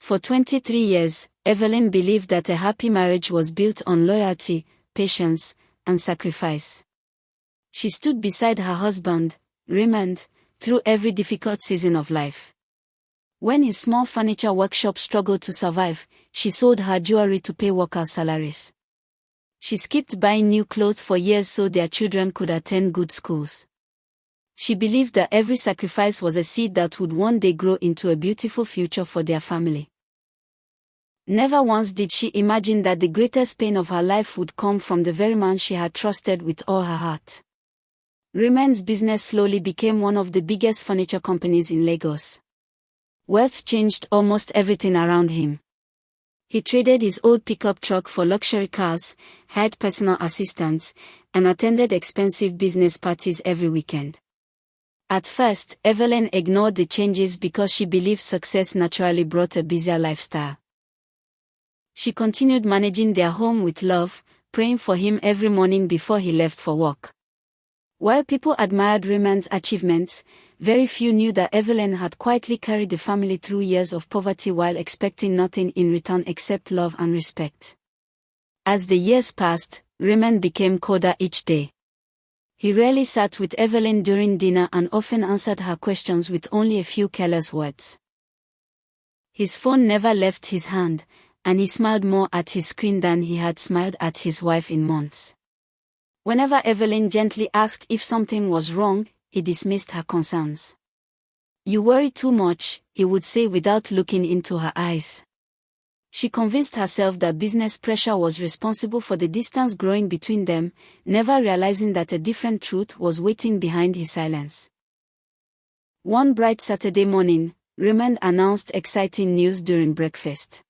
For 23 years, Evelyn believed that a happy marriage was built on loyalty, patience, and sacrifice. She stood beside her husband, Raymond, through every difficult season of life. When his small furniture workshop struggled to survive, she sold her jewelry to pay workers' salaries. She skipped buying new clothes for years so their children could attend good schools. She believed that every sacrifice was a seed that would one day grow into a beautiful future for their family. Never once did she imagine that the greatest pain of her life would come from the very man she had trusted with all her heart. Raymond's business slowly became one of the biggest furniture companies in Lagos. Wealth changed almost everything around him. He traded his old pickup truck for luxury cars, hired personal assistants, and attended expensive business parties every weekend. At first, Evelyn ignored the changes because she believed success naturally brought a busier lifestyle. She continued managing their home with love, praying for him every morning before he left for work. While people admired Raymond's achievements, very few knew that Evelyn had quietly carried the family through years of poverty while expecting nothing in return except love and respect. As the years passed, Raymond became colder each day. He rarely sat with Evelyn during dinner and often answered her questions with only a few careless words. His phone never left his hand, and he smiled more at his screen than he had smiled at his wife in months. Whenever Evelyn gently asked if something was wrong, he dismissed her concerns. "You worry too much," he would say without looking into her eyes. She convinced herself that business pressure was responsible for the distance growing between them, never realizing that a different truth was waiting behind his silence. One bright Saturday morning, Raymond announced exciting news during breakfast.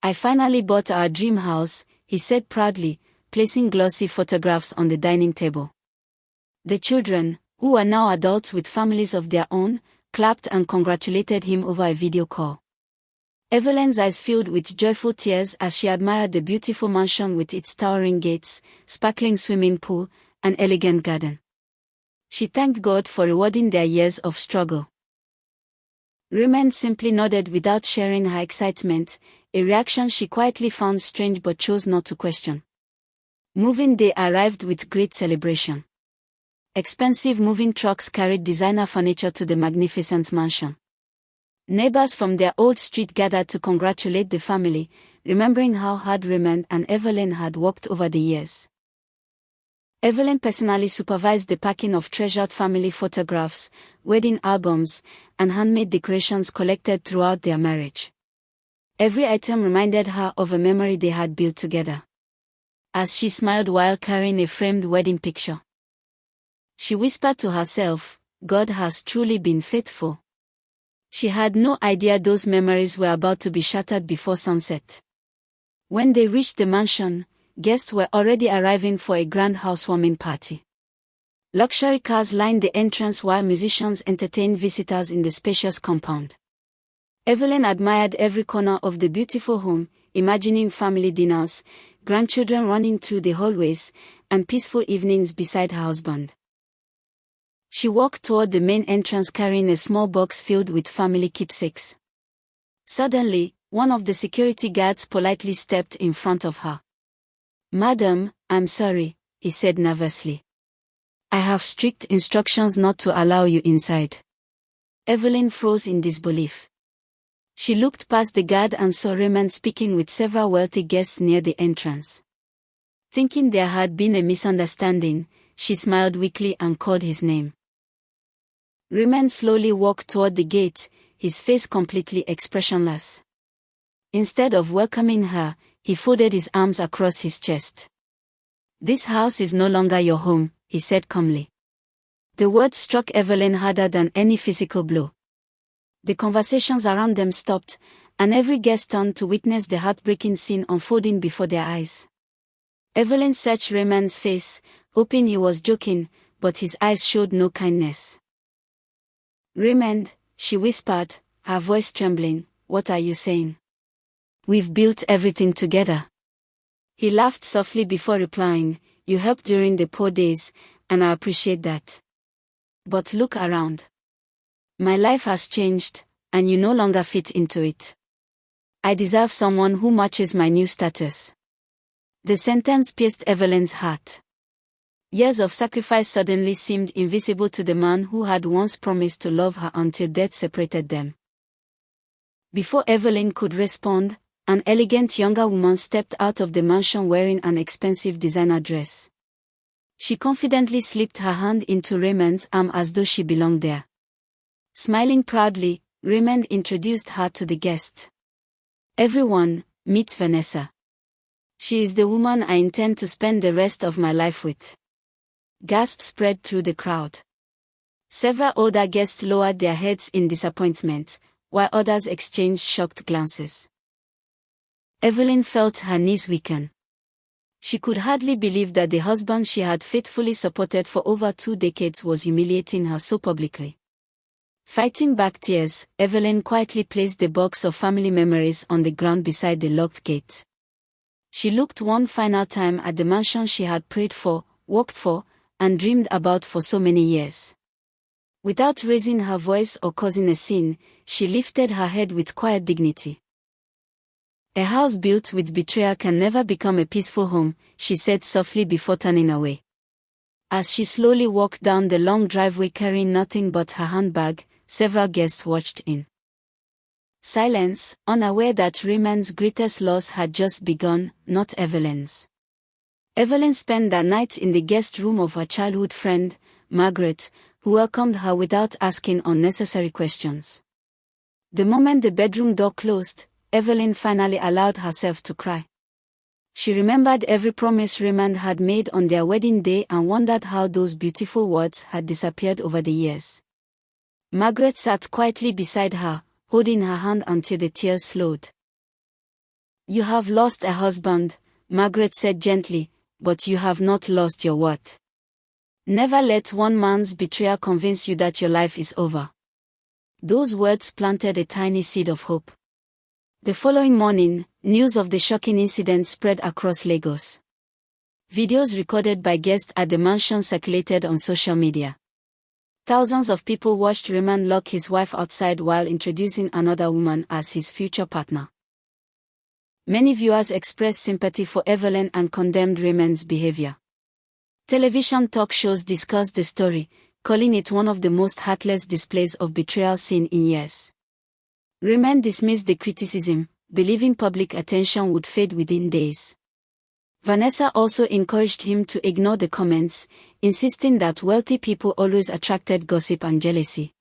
"I finally bought our dream house," he said proudly, placing glossy photographs on the dining table. The children, who are now adults with families of their own, clapped and congratulated him over a video call. Evelyn's eyes filled with joyful tears as she admired the beautiful mansion with its towering gates, sparkling swimming pool, and elegant garden. She thanked God for rewarding their years of struggle. Raymond simply nodded without sharing her excitement, a reaction she quietly found strange but chose not to question. Moving day arrived with great celebration. Expensive moving trucks carried designer furniture to the magnificent mansion. Neighbors from their old street gathered to congratulate the family, remembering how hard Raymond and Evelyn had worked over the years. Evelyn personally supervised the packing of treasured family photographs, wedding albums, and handmade decorations collected throughout their marriage. Every item reminded her of a memory they had built together. As she smiled while carrying a framed wedding picture, she whispered to herself, "God has truly been faithful." She had no idea those memories were about to be shattered before sunset. When they reached the mansion, guests were already arriving for a grand housewarming party. Luxury cars lined the entrance while musicians entertained visitors in the spacious compound. Evelyn admired every corner of the beautiful home, imagining family dinners, grandchildren running through the hallways, and peaceful evenings beside her husband. She walked toward the main entrance carrying a small box filled with family keepsakes. Suddenly, one of the security guards politely stepped in front of her. "Madam, I'm sorry," he said nervously. "I have strict instructions not to allow you inside." Evelyn froze in disbelief. She looked past the guard and saw Raymond speaking with several wealthy guests near the entrance. Thinking there had been a misunderstanding, she smiled weakly and called his name. Raymond slowly walked toward the gate, his face completely expressionless. Instead of welcoming her, he folded his arms across his chest. "This house is no longer your home," he said calmly. The words struck Evelyn harder than any physical blow. The conversations around them stopped, and every guest turned to witness the heartbreaking scene unfolding before their eyes. Evelyn searched Raymond's face, hoping he was joking, but his eyes showed no kindness. "Raymond," she whispered, her voice trembling, "what are you saying? We've built everything together." He laughed softly before replying, "You helped during the poor days, and I appreciate that. But look around. My life has changed, and you no longer fit into it. I deserve someone who matches my new status. The sentence pierced Evelyn's heart. Years of sacrifice suddenly seemed invisible to the man who had once promised to love her until death separated them. Before Evelyn could respond, an elegant younger woman stepped out of the mansion wearing an expensive designer dress. She confidently slipped her hand into Raymond's arm as though she belonged there. Smiling proudly, Raymond introduced her to the guests. "Everyone, meet Vanessa. She is the woman I intend to spend the rest of my life with." Gasps spread through the crowd. Several older guests lowered their heads in disappointment, while others exchanged shocked glances. Evelyn felt her knees weaken. She could hardly believe that the husband she had faithfully supported for over 2 decades was humiliating her so publicly. Fighting back tears, Evelyn quietly placed the box of family memories on the ground beside the locked gate. She looked one final time at the mansion she had prayed for, worked for, and dreamed about for so many years. Without raising her voice or causing a scene, she lifted her head with quiet dignity. "A house built with betrayal can never become a peaceful home," she said softly before turning away. As she slowly walked down the long driveway carrying nothing but her handbag, several guests watched in silence, unaware that Raymond's greatest loss had just begun, not Evelyn's. Evelyn spent that night in the guest room of her childhood friend, Margaret, who welcomed her without asking unnecessary questions. The moment the bedroom door closed, Evelyn finally allowed herself to cry. She remembered every promise Raymond had made on their wedding day and wondered how those beautiful words had disappeared over the years. Margaret sat quietly beside her, holding her hand until the tears slowed. "You have lost a husband," Margaret said gently, "but you have not lost your worth. Never let one man's betrayal convince you that your life is over." Those words planted a tiny seed of hope. The following morning, news of the shocking incident spread across Lagos. Videos recorded by guests at the mansion circulated on social media. Thousands of people watched Raymond lock his wife outside while introducing another woman as his future partner. Many viewers expressed sympathy for Evelyn and condemned Raymond's behavior. Television talk shows discussed the story, calling it one of the most heartless displays of betrayal seen in years. Raymond dismissed the criticism, believing public attention would fade within days. Vanessa also encouraged him to ignore the comments, insisting that wealthy people always attracted gossip and jealousy.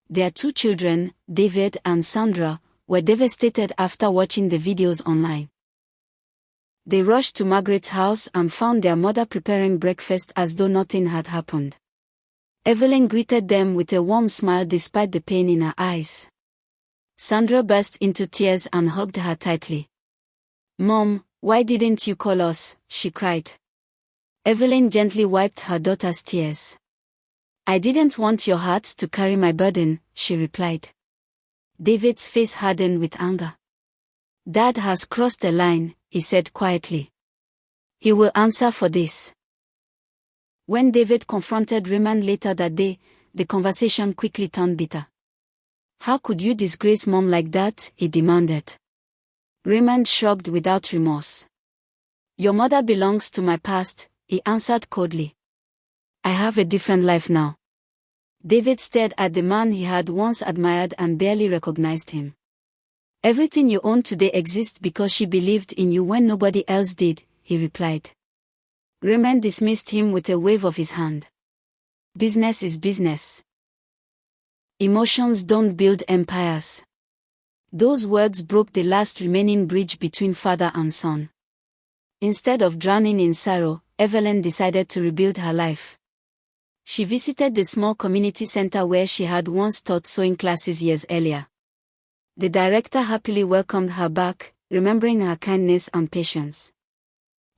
Their 2 children, David and Sandra, were devastated after watching the videos online. They rushed to Margaret's house and found their mother preparing breakfast as though nothing had happened. Evelyn greeted them with a warm smile despite the pain in her eyes. Sandra burst into tears and hugged her tightly. "Mom, why didn't you call us?" she cried. Evelyn gently wiped her daughter's tears. "I didn't want your heart to carry my burden," she replied. David's face hardened with anger. "Dad has crossed the line," he said quietly. "He will answer for this." When David confronted Raymond later that day, the conversation quickly turned bitter. "How could you disgrace Mom like that?" he demanded. Raymond shrugged without remorse. "Your mother belongs to my past," he answered coldly. "I have a different life now." David stared at the man he had once admired and barely recognized him. "Everything you own today exists because she believed in you when nobody else did," he replied. Raymond dismissed him with a wave of his hand. "Business is business. Emotions don't build empires." Those words broke the last remaining bridge between father and son. Instead of drowning in sorrow, Evelyn decided to rebuild her life. She visited the small community center where she had once taught sewing classes years earlier. The director happily welcomed her back, remembering her kindness and patience.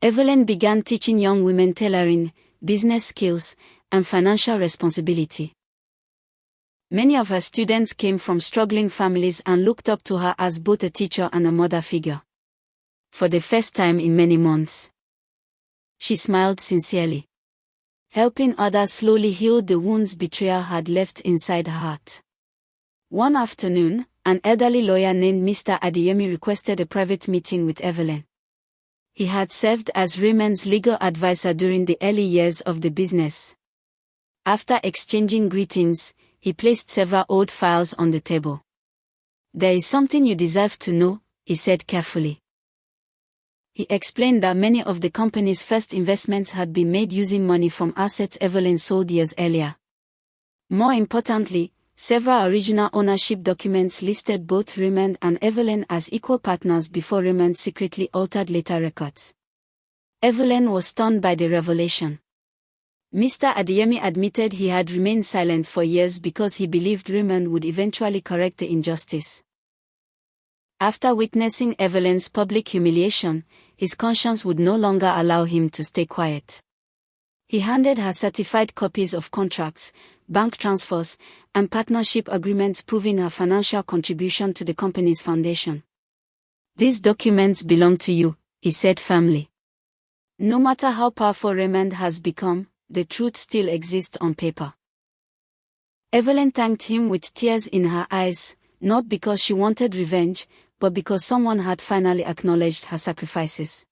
Evelyn began teaching young women tailoring, business skills, and financial responsibility. Many of her students came from struggling families and looked up to her as both a teacher and a mother figure. For the first time in many months, she smiled sincerely. Helping others slowly healed the wounds betrayal had left inside her heart. One afternoon, an elderly lawyer named Mr. Adeyemi requested a private meeting with Evelyn. He had served as Raymond's legal advisor during the early years of the business. After exchanging greetings, he placed several old files on the table. "There is something you deserve to know," he said carefully. He explained that many of the company's first investments had been made using money from assets Evelyn sold years earlier. More importantly, several original ownership documents listed both Raymond and Evelyn as equal partners before Raymond secretly altered later records. Evelyn was stunned by the revelation. Mr. Adeyemi admitted he had remained silent for years because he believed Raymond would eventually correct the injustice. After witnessing Evelyn's public humiliation, his conscience would no longer allow him to stay quiet. He handed her certified copies of contracts, bank transfers, and partnership agreements proving her financial contribution to the company's foundation. "These documents belong to you," he said firmly. No matter how powerful Raymond has become, the truth still exists on paper. Evelyn thanked him with tears in her eyes, not because she wanted revenge, but because someone had finally acknowledged her sacrifices.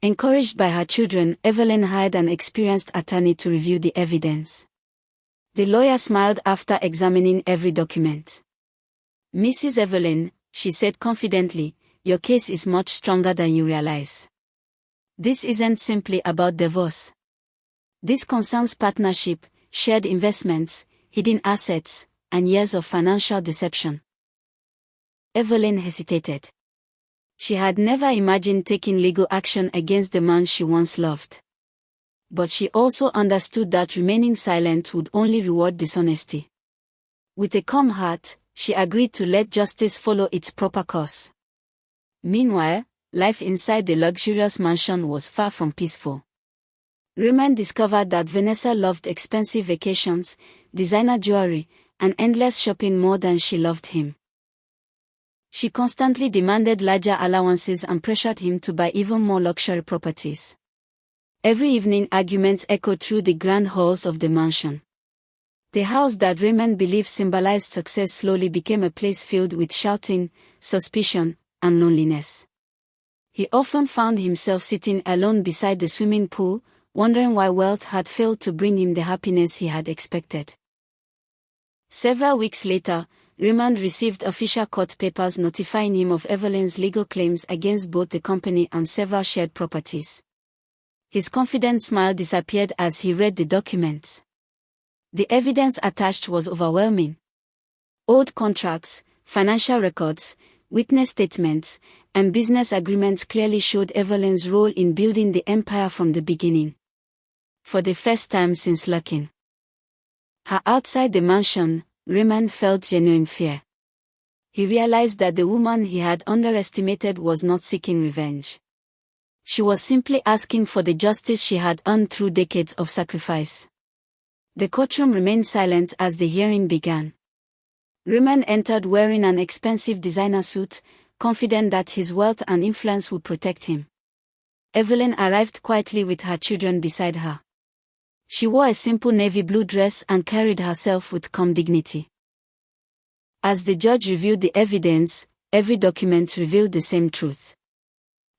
Encouraged by her children, Evelyn hired an experienced attorney to review the evidence. The lawyer smiled after examining every document. "Mrs. Evelyn," she said confidently, "your case is much stronger than you realize. This isn't simply about divorce. This concerns partnership, shared investments, hidden assets, and years of financial deception." Evelyn hesitated. She had never imagined taking legal action against the man she once loved. But she also understood that remaining silent would only reward dishonesty. With a calm heart, she agreed to let justice follow its proper course. Meanwhile, life inside the luxurious mansion was far from peaceful. Raymond discovered that Vanessa loved expensive vacations, designer jewelry, and endless shopping more than she loved him. She constantly demanded larger allowances and pressured him to buy even more luxury properties. Every evening arguments echoed through the grand halls of the mansion. The house that Raymond believed symbolized success slowly became a place filled with shouting, suspicion, and loneliness. He often found himself sitting alone beside the swimming pool, wondering why wealth had failed to bring him the happiness he had expected. Several weeks later, Raymond received official court papers notifying him of Evelyn's legal claims against both the company and several shared properties. His confident smile disappeared as he read the documents. The evidence attached was overwhelming. Old contracts, financial records, witness statements, and business agreements clearly showed Evelyn's role in building the empire from the beginning. For the first time since locking her outside the mansion, Raymond felt genuine fear. He realized that the woman he had underestimated was not seeking revenge. She was simply asking for the justice she had earned through decades of sacrifice. The courtroom remained silent as the hearing began. Raymond entered wearing an expensive designer suit, confident that his wealth and influence would protect him. Evelyn arrived quietly with her children beside her. She wore a simple navy blue dress and carried herself with calm dignity. As the judge reviewed the evidence, every document revealed the same truth.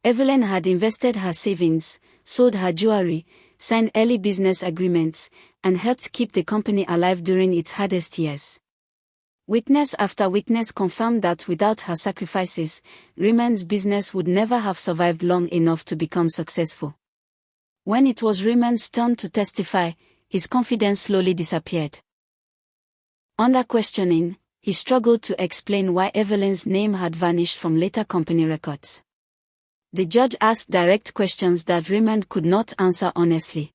Evelyn had invested her savings, sold her jewelry, signed early business agreements, and helped keep the company alive during its hardest years. Witness after witness confirmed that without her sacrifices, Raymond's business would never have survived long enough to become successful. When it was Raymond's turn to testify, his confidence slowly disappeared. Under questioning, he struggled to explain why Evelyn's name had vanished from later company records. The judge asked direct questions that Raymond could not answer honestly.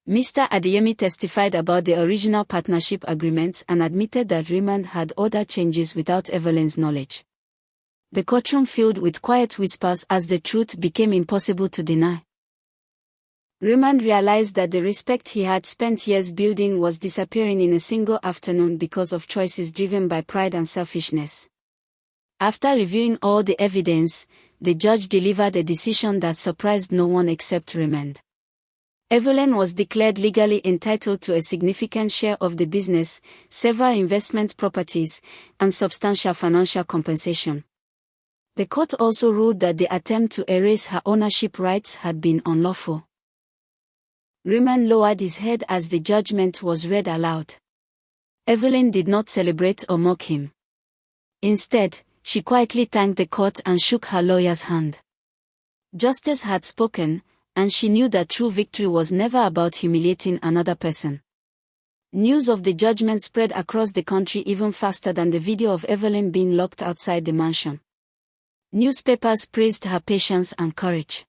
Mr. Adeyemi testified about the original partnership agreements and admitted that Raymond had ordered changes without Evelyn's knowledge. The courtroom filled with quiet whispers as the truth became impossible to deny. Raymond realized that the respect he had spent years building was disappearing in a single afternoon because of choices driven by pride and selfishness. After reviewing all the evidence, the judge delivered a decision that surprised no one except Raymond. Evelyn was declared legally entitled to a significant share of the business, several investment properties, and substantial financial compensation. The court also ruled that the attempt to erase her ownership rights had been unlawful. Raymond lowered his head as the judgment was read aloud. Evelyn did not celebrate or mock him. Instead, she quietly thanked the court and shook her lawyer's hand. Justice had spoken, and she knew that true victory was never about humiliating another person. News of the judgment spread across the country even faster than the video of Evelyn being locked outside the mansion. Newspapers praised her patience and courage.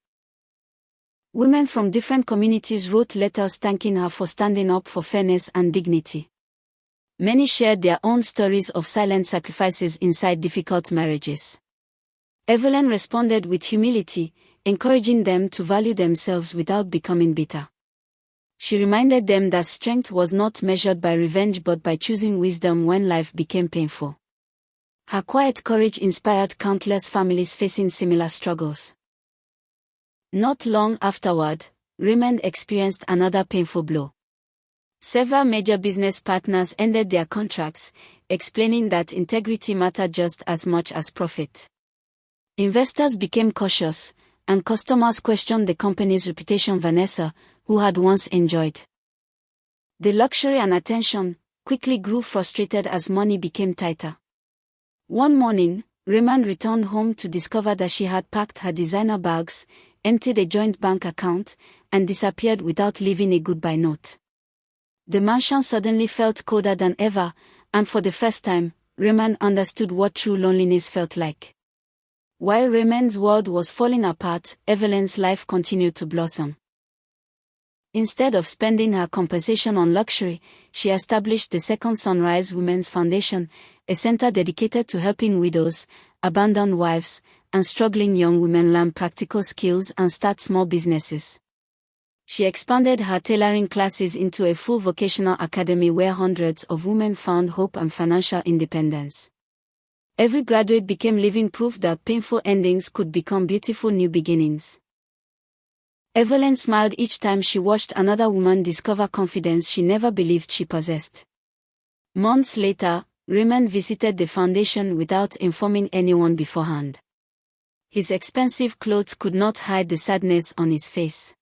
Women from different communities wrote letters thanking her for standing up for fairness and dignity. Many shared their own stories of silent sacrifices inside difficult marriages. Evelyn responded with humility, encouraging them to value themselves without becoming bitter. She reminded them that strength was not measured by revenge but by choosing wisdom when life became painful. Her quiet courage inspired countless families facing similar struggles. Not long afterward, Raymond experienced another painful blow. Several major business partners ended their contracts, explaining that integrity mattered just as much as profit. Investors became cautious, and customers questioned the company's reputation. Vanessa, who had once enjoyed the luxury and attention, quickly grew frustrated as money became tighter. One morning, Raymond returned home to discover that she had packed her designer bags, emptied a joint bank account, and disappeared without leaving a goodbye note. The mansion suddenly felt colder than ever, and for the first time, Raymond understood what true loneliness felt like. While Raymond's world was falling apart, Evelyn's life continued to blossom. Instead of spending her compensation on luxury, she established the Second Sunrise Women's Foundation, a center dedicated to helping widows, abandoned wives, and struggling young women learn practical skills and start small businesses. She expanded her tailoring classes into a full vocational academy where hundreds of women found hope and financial independence. Every graduate became living proof that painful endings could become beautiful new beginnings. Evelyn smiled each time she watched another woman discover confidence she never believed she possessed. Months later, Raymond visited the foundation without informing anyone beforehand. His expensive clothes could not hide the sadness on his face.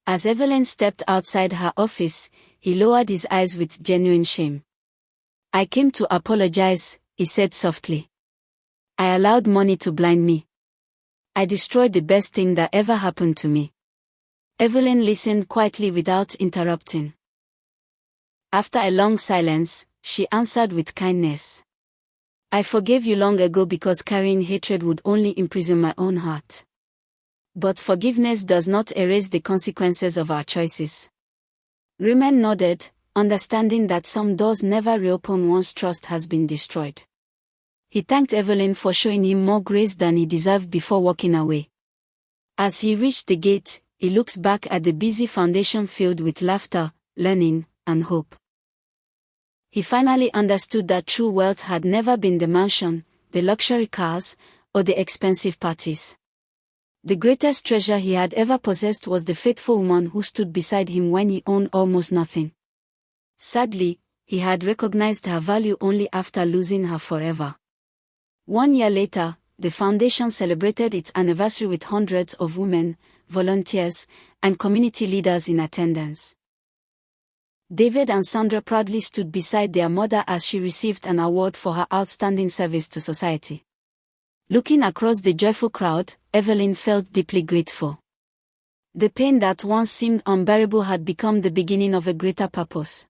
As Evelyn stepped outside her office, he lowered his eyes with genuine shame. "I came to apologize," he said softly. "I allowed money to blind me. I destroyed the best thing that ever happened to me." Evelyn listened quietly without interrupting. After a long silence, she answered with kindness. "I forgave you long ago because carrying hatred would only imprison my own heart. But forgiveness does not erase the consequences of our choices." Raymond nodded, understanding that some doors never reopen once trust has been destroyed. He thanked Evelyn for showing him more grace than he deserved before walking away. As he reached the gate, he looked back at the busy foundation filled with laughter, learning, and hope. He finally understood that true wealth had never been the mansion, the luxury cars, or the expensive parties. The greatest treasure he had ever possessed was the faithful woman who stood beside him when he owned almost nothing. Sadly, he had recognized her value only after losing her forever. 1 year later, the foundation celebrated its anniversary with hundreds of women, volunteers, and community leaders in attendance. David and Sandra proudly stood beside their mother as she received an award for her outstanding service to society. Looking across the joyful crowd, Evelyn felt deeply grateful. The pain that once seemed unbearable had become the beginning of a greater purpose.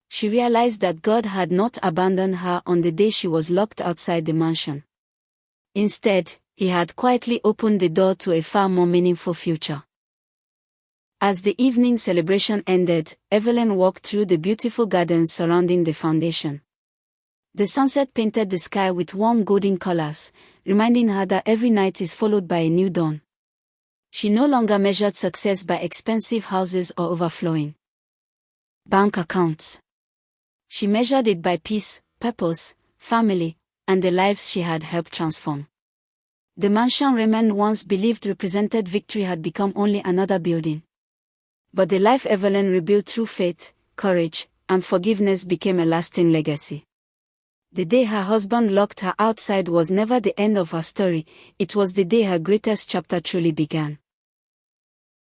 She realized that God had not abandoned her on the day she was locked outside the mansion. Instead, He had quietly opened the door to a far more meaningful future. As the evening celebration ended, Evelyn walked through the beautiful gardens surrounding the foundation. The sunset painted the sky with warm golden colors, reminding her that every night is followed by a new dawn. She no longer measured success by expensive houses or overflowing bank accounts. She measured it by peace, purpose, family, and the lives she had helped transform. The mansion Raymond once believed represented victory had become only another building. But the life Evelyn rebuilt through faith, courage, and forgiveness became a lasting legacy. The day her husband locked her outside was never the end of her story, it was the day her greatest chapter truly began.